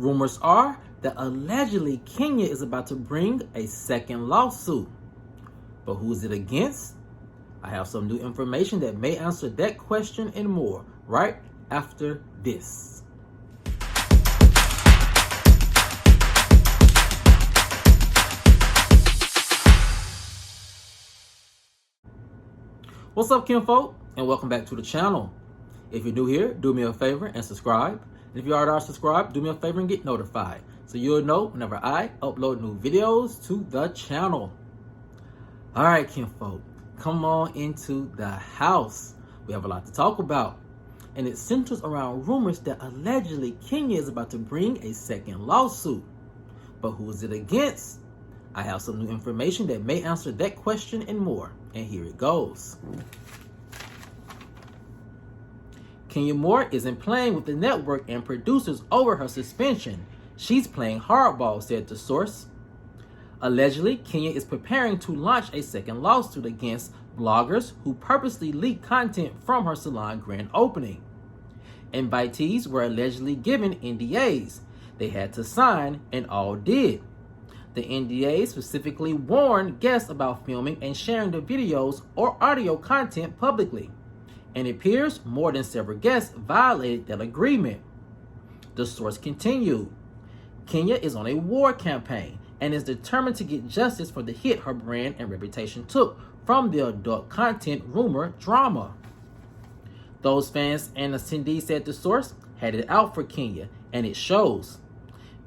Rumors are that allegedly Kenya is about to bring a second lawsuit. But who is it against? I have some new information that may answer that question and more right after this. What's up, kinfolk, and welcome back to the channel. If you're new here, do me a favor and subscribe. And if you already are subscribed, do me a favor and get notified so you'll know whenever I upload new videos to the channel. All right, kinfolk, come on into the house. We have a lot to talk about, and it centers around rumors that allegedly Kenya is about to bring a second lawsuit. But who is it against? I have some new information that may answer that question and more, and here it goes. Kenyamoore isn't playing with the network and producers over her suspension. She's playing hardball, said the source. Allegedly, Kenya is preparing to launch a second lawsuit against bloggers who purposely leaked content from her salon grand opening. Invitees were allegedly given NDAs they had to sign, and all did. The NDAs specifically warned guests about filming and sharing the videos or audio content publicly, and it appears more than several guests violated that agreement. The source continued, Kenya is on a war campaign and is determined to get justice for the hit her brand and reputation took from the adult content rumor drama. Those fans and attendees, said the source, had it out for Kenya, and it shows.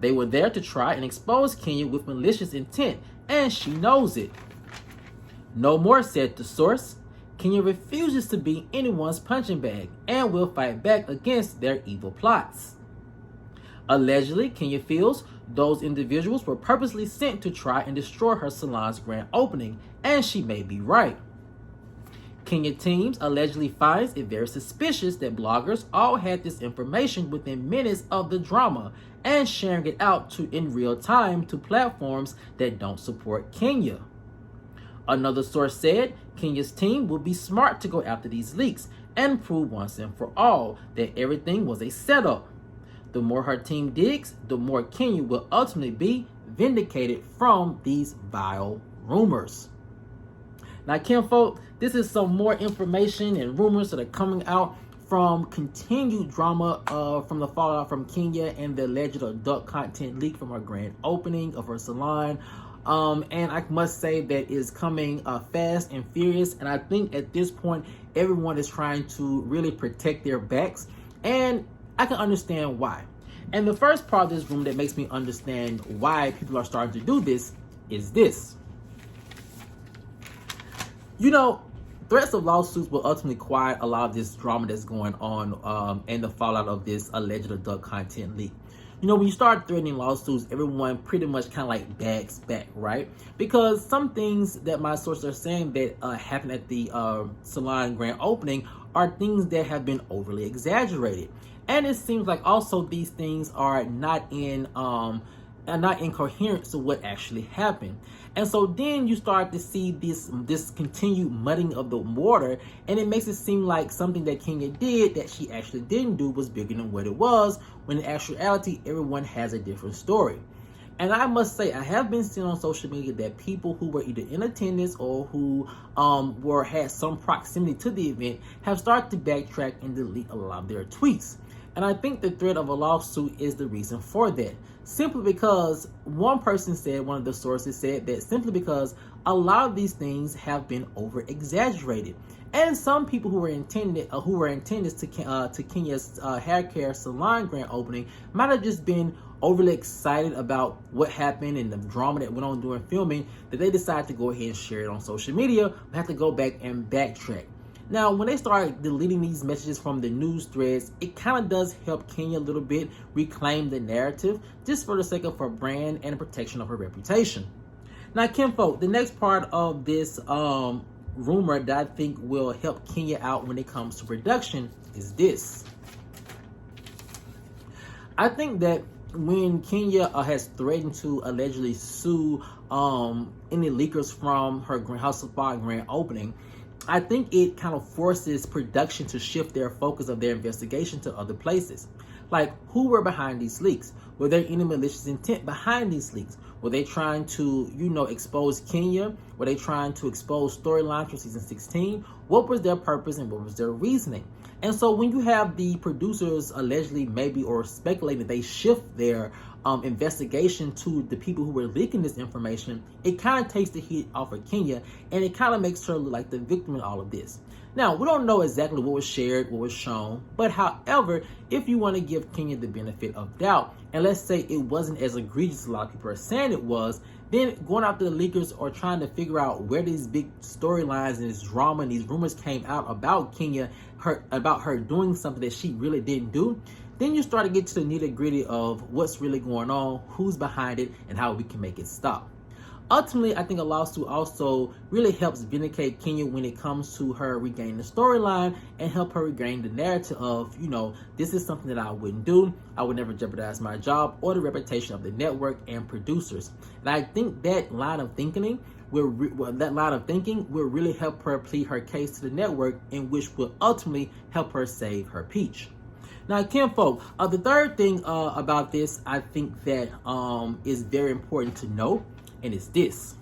They were there to try and expose Kenya with malicious intent, and she knows it. No more, said the source. Kenya refuses to be anyone's punching bag and will fight back against their evil plots. Allegedly, Kenya feels those individuals were purposely sent to try and destroy her salon's grand opening, and she may be right. Kenya teams allegedly finds it very suspicious that bloggers all had this information within minutes of the drama and sharing it out in real time to platforms that don't support Kenya. Another source said Kenya's team will be smart to go after these leaks and prove once and for all that everything was a setup. The more her team digs, the more Kenya will ultimately be vindicated from these vile rumors. Now, kinfolk, this is some more information and rumors that are coming out from continued drama from the fallout from Kenya and the alleged adult content leak from her grand opening of her salon. And I must say that is coming fast and furious. And I think at this point, everyone is trying to really protect their backs. And I can understand why. And the first part of this room that makes me understand why people are starting to do this is this. You know, threats of lawsuits will ultimately quiet a lot of this drama that's going on and the fallout of this alleged adult content leak. You know, when you start threatening lawsuits, everyone pretty much kind of like backs back, right? Because some things that my sources are saying that happened at the salon grand opening are things that have been overly exaggerated. And it seems like also these things are not in coherence to what actually happened. And so then you start to see this continued mudding of the water, and it makes it seem like something that Kenya did that she actually didn't do was bigger than what it was, when in actuality everyone has a different story. And I must say, I have been seeing on social media that people who were either in attendance or who had some proximity to the event have started to backtrack and delete a lot of their tweets. And I think the threat of a lawsuit is the reason for that. Simply because one of the sources said that simply because a lot of these things have been over exaggerated. And some people who were in attendance to Kenya's hair care salon grand opening might have just been overly excited about what happened and the drama that went on during filming that they decided to go ahead and share it on social media, but have to go back and backtrack. Now, when they start deleting these messages from the news threads, it kind of does help Kenya a little bit reclaim the narrative just for the sake of her brand and protection of her reputation. Now, kinfolk, the next part of this rumor that I think will help Kenya out when it comes to production is this. I think that when Kenya has threatened to allegedly sue any leakers from her House of Fire grand opening, I think it kind of forces production to shift their focus of their investigation to other places. Like, who were behind these leaks? Were there any malicious intent behind these leaks? Were they trying to, expose Kenya? Were they trying to expose storylines for season 16? What was their purpose and what was their reasoning? And so when you have the producers allegedly maybe or speculating that they shift their investigation to the people who were leaking this information, it kind of takes the heat off of Kenya, and it kind of makes her look like the victim in all of this. Now, we don't know exactly what was shared, what was shown, but however, if you want to give Kenya the benefit of doubt, and let's say it wasn't as egregious as a lot of people are saying it was, then going after the leakers or trying to figure out where these big storylines and this drama and these rumors came out about Kenya, about her doing something that she really didn't do, then you start to get to the nitty-gritty of what's really going on, who's behind it, and how we can make it stop. Ultimately, I think a lawsuit also really helps vindicate Kenya when it comes to her regaining the storyline and help her regain the narrative of, this is something that I wouldn't do. I would never jeopardize my job or the reputation of the network and producers. And I think that line of thinking will really help her plead her case to the network, in which will ultimately help her save her peach. Now, kinfolk, the third thing about this, I think that is very important to know, and it's this.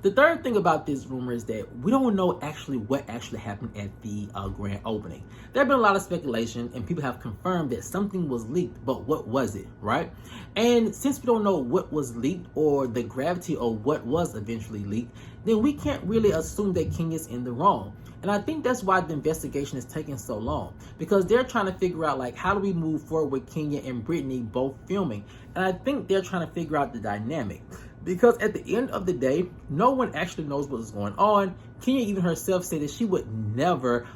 The third thing about this rumor is that we don't know what actually happened at the grand opening. There have been a lot of speculation, and people have confirmed that something was leaked, but what was it, right? And since we don't know what was leaked or the gravity of what was eventually leaked, then we can't really assume that Kenya's in the wrong. And I think that's why the investigation is taking so long, because they're trying to figure out, like, how do we move forward with Kenya and Brittany both filming? And I think they're trying to figure out the dynamic, because at the end of the day, no one actually knows what's going on. Kenya even herself said that she would never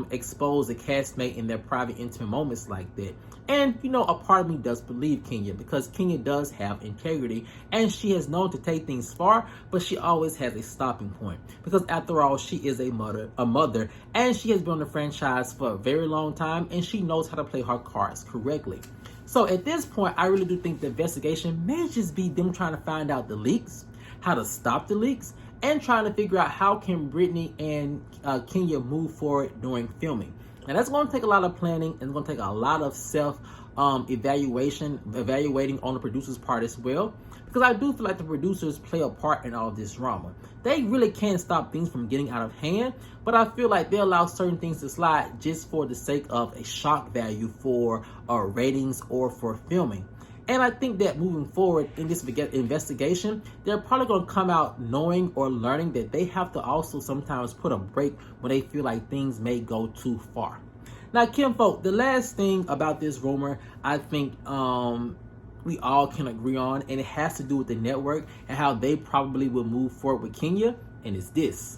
expose a castmate in their private, intimate moments like that. And, a part of me does believe Kenya, because Kenya does have integrity, and she has known to take things far, but she always has a stopping point. Because after all, she is a mother, and she has been on the franchise for a very long time, and she knows how to play her cards correctly. So at this point, I really do think the investigation may just be them trying to find out the leaks, how to stop the leaks, and trying to figure out how can Brittany and Kenya move forward during filming. And that's going to take a lot of planning, and it's going to take a lot of evaluating on the producer's part as well, because I do feel like the producers play a part in all of this drama. They really can't stop things from getting out of hand, but I feel like they allow certain things to slide just for the sake of a shock value for ratings or for filming. And I think that moving forward in this investigation, they're probably going to come out knowing or learning that they have to also sometimes put a break when they feel like things may go too far. Now, kinfolk, the last thing about this rumor, I think we all can agree on, and it has to do with the network and how they probably will move forward with Kenya, and it's this.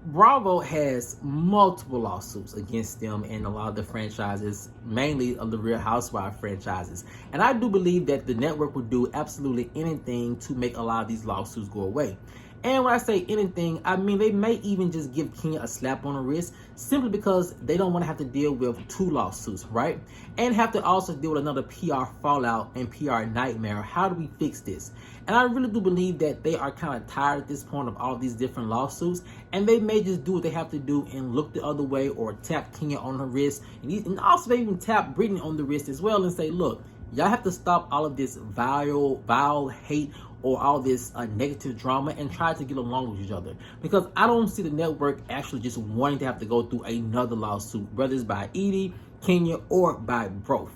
Bravo has multiple lawsuits against them and a lot of the franchises, mainly of the Real Housewives franchises. And I do believe that the network would do absolutely anything to make a lot of these lawsuits go away. And when I say anything, I mean they may even just give Kenya a slap on the wrist simply because they don't want to have to deal with two lawsuits, right? And have to also deal with another PR fallout and PR nightmare. How do we fix this? And I really do believe that they are kind of tired at this point of all these different lawsuits, and they may just do what they have to do and look the other way or tap Kenya on her wrist, and also they even tap Brittany on the wrist as well and say, look, y'all have to stop all of this vile hate or all this negative drama and try to get along with each other. Because I don't see the network actually just wanting to have to go through another lawsuit, whether it's by Edie, Kenya, or by both.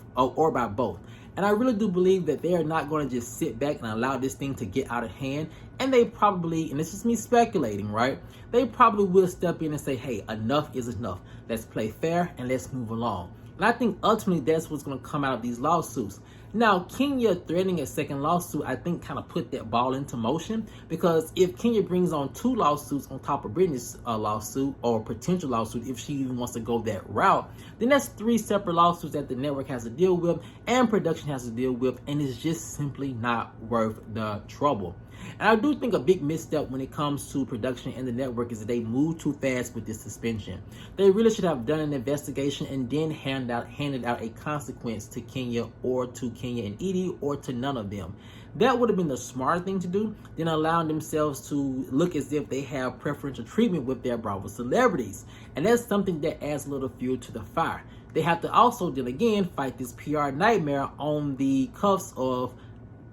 And I really do believe that they are not going to just sit back and allow this thing to get out of hand. And they probably, and this is me speculating, right? They probably will step in and say, hey, enough is enough. Let's play fair and let's move along. And I think ultimately that's what's going to come out of these lawsuits. Now, Kenya threatening a second lawsuit, I think, kind of put that ball into motion, because if Kenya brings on two lawsuits on top of Brittany's lawsuit or potential lawsuit, if she even wants to go that route, then that's three separate lawsuits that the network has to deal with and production has to deal with, and it's just simply not worth the trouble. And I do think a big misstep when it comes to production and the network is that they move too fast with this suspension. They really should have done an investigation and then handed out a consequence to Kenya or to Kenya and Edie or to none of them. That would have been the smart thing to do than allowing themselves to look as if they have preferential treatment with their Bravo celebrities. And that's something that adds a little fuel to the fire. They have to also then again fight this PR nightmare on the cuffs of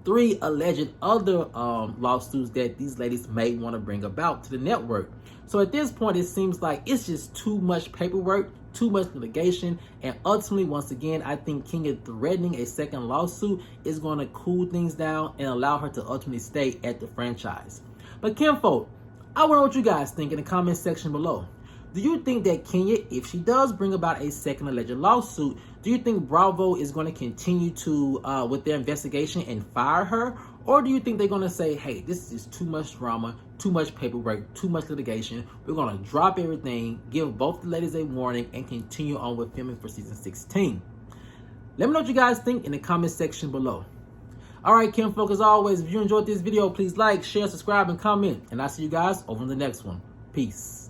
3 alleged other lawsuits that these ladies may want to bring about to the network. So at this point, it seems like it's just too much paperwork, too much litigation, and ultimately, once again, I think Kenya threatening a second lawsuit is going to cool things down and allow her to ultimately stay at the franchise. But Kinfolk, I want to know what you guys think in the comment section below. Do you think that Kenya, if she does bring about a second alleged lawsuit, do you think Bravo is going to continue to with their investigation and fire her? Or do you think they're going to say, hey, this is too much drama, too much paperwork, too much litigation. We're going to drop everything, give both the ladies a warning, and continue on with filming for season 16. Let me know what you guys think in the comment section below. All right, Kinfolk, as always, if you enjoyed this video, please like, share, subscribe, and comment. And I'll see you guys over in the next one. Peace.